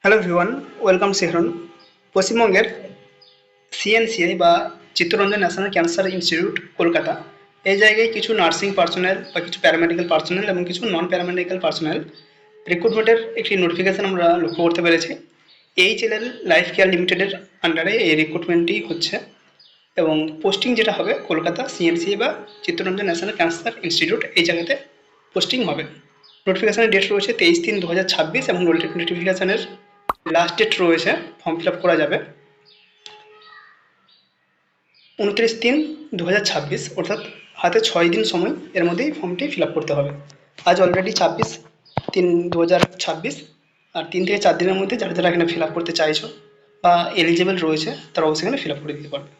Hello everyone, welcome সেহরন। পশ্চিমবঙ্গের CNCI বা Chittaranjan national cancer institute Kolkata, এই জায়গায় কিছু নার্সিং পার্সোনেল বা কিছু প্যারামেডিক্যাল পার্সোনেল এবং কিছু নন প্যারামেডিক্যাল পার্সোনেল রিক্রুটমেন্টের একটি নোটিফিকেশন আমরা লক্ষ্য করতে পেরেছি। এইচএলএল লাইফ কেয়ার লিমিটেডের আন্ডারে এই রিক্রুটমেন্টটি হচ্ছে এবং পোস্টিং যেটা হবে কলকাতা সিএনসিআই বা চিত্তরঞ্জন ন্যাশনাল ক্যান্সার ইনস্টিটিউট, এই জায়গাতে পোস্টিং হবে। নোটিফিকেশনের ডেট রয়েছে 23/3/2026 এবং নোটিফিকেশনের লাস্ট ডেট রয়েছে ফর্ম ফিল আপ করা যাবে 29/3/2026, অর্থাৎ হাতে 6 দিন সময়, এর মধ্যেই ফর্মটি ফিল আপ করতে হবে। আজ অলরেডি 26/3/2026, আর 3 থেকে 4 দিনের মধ্যে যারা যারা এখানে ফিল আপ করতে চাইছো বা এলিজিবল রয়েছে তারা অবশ্যই এখানে ফিল আপ করে দিতে পারবে।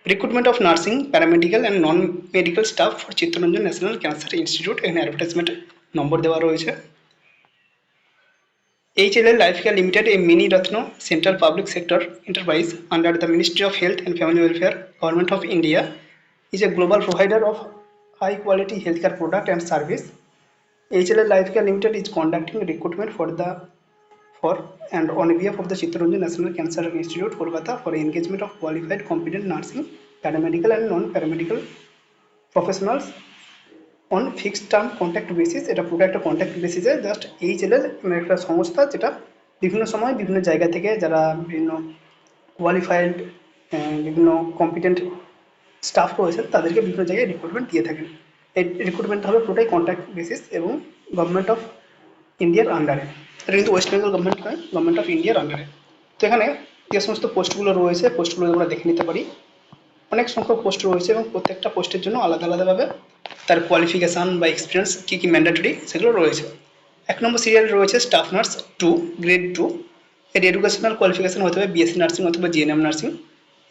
Recruitment of nursing, paramedical and non medical staff for Chittaranjan national cancer institute, এখানে অ্যাডভার্টাইজমেন্ট নম্বর দেওয়া রয়েছে। HLL Lifecare Limited, a Mini Ratno Central Public Sector Enterprise under the Ministry of Health and Family Welfare, Government of India, is a global provider of high quality healthcare product and service. HLL Lifecare Limited is conducting recruitment for and on behalf of the Chittaranjan National Cancer Institute, Kolkata, for engagement of qualified, competent nursing, paramedical and non-paramedical professionals on fixed term contact basis. এটা পুরো একটা contact বেসিসে just HLL একটা সংস্থা যেটা বিভিন্ন সময় বিভিন্ন জায়গা থেকে যারা বিভিন্ন কোয়ালিফাইড বিভিন্ন কম্পিটেন্ট স্টাফ রয়েছে তাদেরকে বিভিন্ন জায়গায় রিক্রুটমেন্ট দিয়ে থাকেন। এই রিক্রুটমেন্ট হবে পুরোটাই কন্ট্যাক্ট বেসিস এবং গভর্নমেন্ট অফ ইন্ডিয়ার আন্ডারে। এটা কিন্তু ওয়েস্ট বেঙ্গল গভর্নমেন্ট নয়, গভর্নমেন্ট অফ ইন্ডিয়ার আন্ডারে। তো এখানে যে সমস্ত পোস্টগুলো রয়েছে পোস্টগুলো আমরা দেখে নিতে পারি। অনেক সংখ্যক পোস্ট রয়েছে এবং প্রত্যেকটা পোস্টের জন্য আলাদা আলাদাভাবে তার কোয়ালিফিকেশান বা এক্সপিরিয়েন্স কী কী ম্যান্ডেটরি সেগুলো রয়েছে। 1 নম্বর সিরিয়াল রয়েছে স্টাফ নার্স 2, গ্রেড 2। এর এডুকেশনাল কোয়ালিফিকেশান হতে হবে বিএসসি নার্সিং অথবা জিএনএম নার্সিং।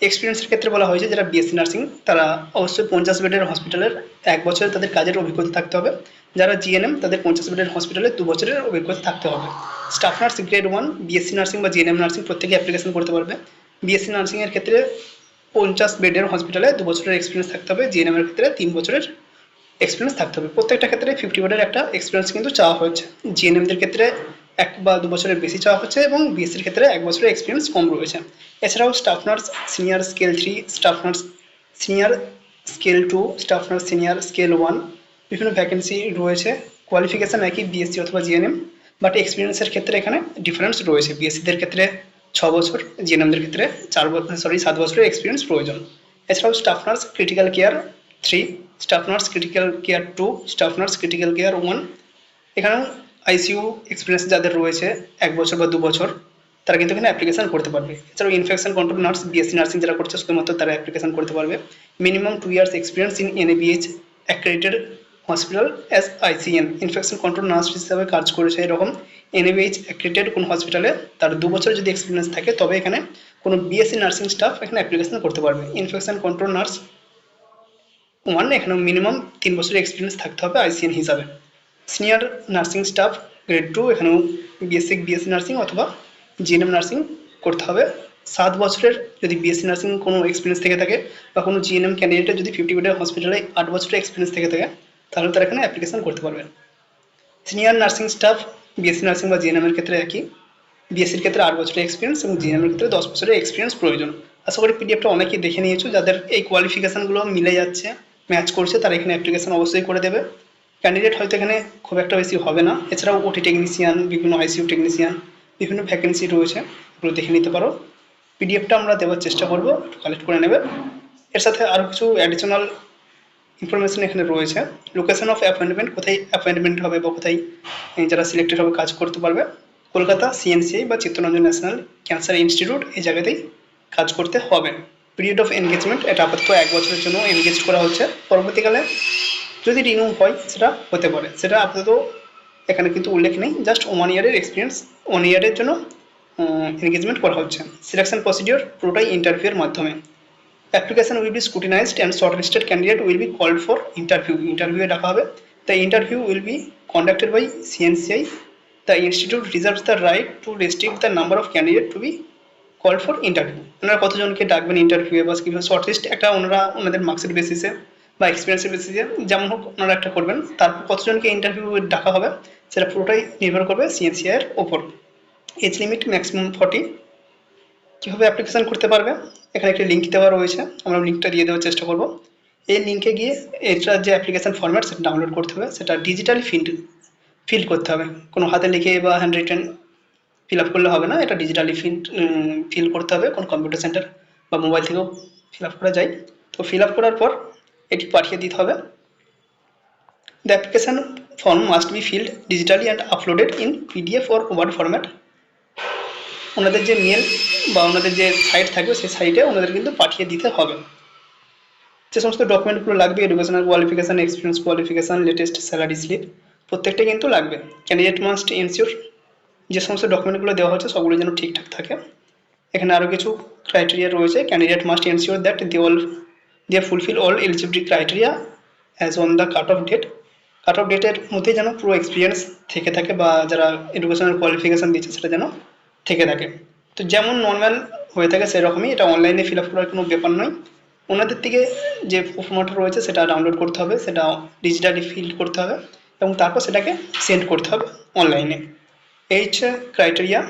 এক্সপিরিয়েন্সের ক্ষেত্রে বলা হয়েছে যারা বিএসসি নার্সিং তারা অবশ্যই 50 বেডের হসপিটালের 1 বছরের তাদের কাজের অভিজ্ঞতা থাকতে হবে। যারা জিএনএম তাদের 50 বেডের হসপিটালে 2 বছরের অভিজ্ঞতা থাকতে হবে। Staff nurse grade 1, BSc nursing বা জিএনএম নার্সিং প্রত্যেকে অ্যাপ্লিকেশন করতে পারবে। বিএসসি নার্সিংয়ের ক্ষেত্রে 50 বেডের হসপিটালে 2 বছরের এক্সপিরিয়েন্স থাকতে হবে। জিএনএমের ক্ষেত্রে 3 বছরের এক্সপিরিয়েন্স থাকতে হবে। প্রত্যেকটা ক্ষেত্রে 50 বেডের একটা এক্সপিরিয়েন্স কিন্তু চাওয়া হচ্ছে। জিএনএমদের ক্ষেত্রে 1 বা 2 বছরের বেশি চাওয়া হচ্ছে এবং বিএসসির ক্ষেত্রে 1 বছরের এক্সপিরিয়েন্স কম রয়েছে। এছাড়াও staff nurse senior scale 3, staff nurse senior scale 2, staff nurse senior scale 1 বিভিন্ন ভ্যাকেন্সি রয়েছে। কোয়ালিফিকেশান একই বিএসসি অথবা জিএনএম, বাট এক্সপিরিয়েন্সের ক্ষেত্রে এখানে ডিফারেন্স রয়েছে। বিএসসিদের ক্ষেত্রে 6 বছর, জিএনএমদের ক্ষেত্রে 7 বছরের এক্সপিরিয়েন্স প্রয়োজন। এছাড়াও staff nurse critical care 3, staff nurse critical care 2, staff nurse critical care 1। এখানেও আইসিইউ এক্সপিরিয়েন্স যাদের রয়েছে 1 বছর বা 2 বছর তারা কিন্তু এখানে অ্যাপ্লিকেশন করতে পারবে। এছাড়াও infection control nurse BSc nursing যারা করছে শুধুমাত্র তারা অ্যাপ্লিকেশন করতে পারবে। Minimum 2 years experience in NABH accredited hospital as ICN. Infection control nurse হিসাবে কাজ করেছে এরকম এনএবিএইচ অ্যাক্রেডিটেড কোনো হসপিটালে তার 2 বছর যদি এক্সপিরিয়েন্স থাকে তবে এখানে কোনো বিএসসি নার্সিং স্টাফ এখানে অ্যাপ্লিকেশন করতে পারবে। ইনফেকশন কন্ট্রোল নার্স 1 এখানে মিনিমাম 3 বছরের এক্সপিরিয়েন্স থাকতে হবে আইসিএন হিসাবে। সিনিয়র নার্সিং স্টাফ গ্রেড 2 এখানেও বিএসসি নার্সিং অথবা জিএনএম নার্সিং করতে হবে। 7 বছরের যদি বিএসসি নার্সিং কোনো এক্সপিরিয়েন্স থেকে থাকে বা কোনো জিএনএম ক্যান্ডিডেটের যদি 50 বেডের হসপিটালে 8 বছরের এক্সপিরিয়েন্স থেকে থাকে তাহলে তারা এখানে অ্যাপ্লিকেশন করতে পারবেন। Senior nursing staff BSc nursing বা জিএনএমের ক্ষেত্রে একই। বিএসসির ক্ষেত্রে 8 বছরের এক্সপিরিয়েন্স এবং জিএনএমের ক্ষেত্রে 10 বছরের এক্সপিরিয়েন্স প্রয়োজন। আশা করি পিডিএফটা অনেকেই দেখে নিয়েছো, যাদের এই কোয়ালিফিকেশানগুলো মিলে যাচ্ছে, ম্যাচ করছে, তারা এখানে অ্যাপ্লিকেশন অবশ্যই করে দেবে। ক্যান্ডিডেট হয়তো এখানে খুব একটা বেশি হবে না। এছাড়াও ওটি টেকনিশিয়ান, বিভিন্ন আইসিইউ টেকনিশিয়ান, বিভিন্ন ভ্যাকেন্সি রয়েছে, এগুলো দেখে নিতে পারো। পিডিএফটা আমরা দেওয়ার চেষ্টা করবো, কালেক্ট করে নেবে। এর সাথে আরও কিছু অ্যাডিশনাল ইনফরমেশন এখানে রয়েছে। লোকেশন অফ অ্যাপয়েন্টমেন্ট, কোথায় অ্যাপয়েন্টমেন্ট হবে বা কোথায় যারা সিলেক্টেড হবে কাজ করতে পারবে। কলকাতা সিএনসিআই বা চিত্তরঞ্জন ন্যাশনাল ক্যান্সার ইনস্টিটিউট, এই জায়গাতেই কাজ করতে হবে। পিরিয়ড অফ এনগেজমেন্ট, এটা আপাতত 1 বছরের জন্য এনগেজ করা হচ্ছে। পরবর্তীকালে যদি রিনিউ হয় সেটা হতে পারে, সেটা আপাতত এখানে কিন্তু উল্লেখ নেই। জাস্ট 1 ইয়ারের এক্সপিরিয়েন্স, 1 ইয়ারের জন্য এনগেজমেন্ট করা হচ্ছে। সিলেকশন প্রসিডিওর পুরোটাই ইন্টারভিউয়ের মাধ্যমে। Application will be scrutinised and shortlisted candidate will be called for interview. ইন্টারভিউয়ে ডাকা হবে। The interview will be conducted by CNCI. The institute reserves the right to restrict the number of candidate to be called for interview. ওনারা কতজনকে ডাকবেন ইন্টারভিউয়ে বা কীভাবে shortlist একটা ওনাদের মার্কসের বেসিসে বা এক্সপিরিয়েন্সের বেসিসে যেমন হোক ওনারা একটা করবেন, তারপর কতজনকে ইন্টারভিউ ডাকা হবে সেটা পুরোটাই নির্ভর করবে সিএনসিআইয়ের ওপর। Age limit maximum 40। কীভাবে অ্যাপ্লিকেশান করতে পারবে, এখানে একটি লিঙ্ক দেওয়া রয়েছে, আমরা লিঙ্কটা দিয়ে দেওয়ার চেষ্টা করব। এই লিঙ্কে গিয়ে এটার যে অ্যাপ্লিকেশান ফরম্যাট সেটা ডাউনলোড করতে হবে, সেটা ডিজিটালি ফিল করতে হবে, কোনো হাতে লিখে বা হ্যান্ড রিটেন ফিল আপ করলে হবে না, এটা ডিজিটালি ফিল করতে হবে, কোনো কম্পিউটার সেন্টার বা মোবাইল থেকেও ফিল আপ করা যায়। তো ফিল আপ করার পর এটি পাঠিয়ে দিতে হবে। The application form must be filled digitally and uploaded in PDF or word format. ওনাদের যে মেল বা ওনাদের যে সাইট থাকবে সেই সাইটে ওনাদের কিন্তু পাঠিয়ে দিতে হবে। যে সমস্ত ডকুমেন্টগুলো লাগবে, educational qualification, experience qualification, latest salary slip, প্রত্যেকটা কিন্তু লাগবে। ক্যান্ডিডেট মাস্ট এনশিওর, যে সমস্ত ডকুমেন্টগুলো দেওয়া হচ্ছে সবগুলো যেন ঠিকঠাক থাকে। এখানে আরও কিছু ক্রাইটেরিয়া রয়েছে। Candidate must ensure that they fulfil all eligibility criteria as on the cut off date. Cut off ডেটের মধ্যে যেন পুরো এক্সপিরিয়েন্স থেকে থাকে বা যারা এডুকেশনাল কোয়ালিফিকেশান দিচ্ছে সেটা যেন থেকে থাকে। তো যেমন নর্মাল হয়ে থাকে সেরকমই, এটা অনলাইনে ফিল আপ করার কোনো ব্যাপার নয়। ওনাদের থেকে যে ফর্মটা রয়েছে সেটা ডাউনলোড করতে হবে, সেটা ডিজিটালি ফিল করতে হবে এবং তারপর সেটাকে সেন্ড করতে হবে অনলাইনে। এই হচ্ছে ক্রাইটেরিয়া।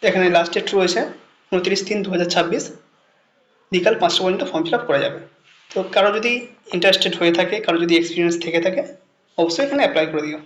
এখানে লাস্ট ডেট রয়েছে 29/3/2026, বিকাল 5টা পর্যন্ত ফর্ম ফিল আপ করা যাবে। তো কারো যদি ইন্টারেস্টেড হয়ে থাকে, কারো যদি এক্সপিরিয়েন্স থেকে থাকে, অবশ্যই এখানে অ্যাপ্লাই করে দিও।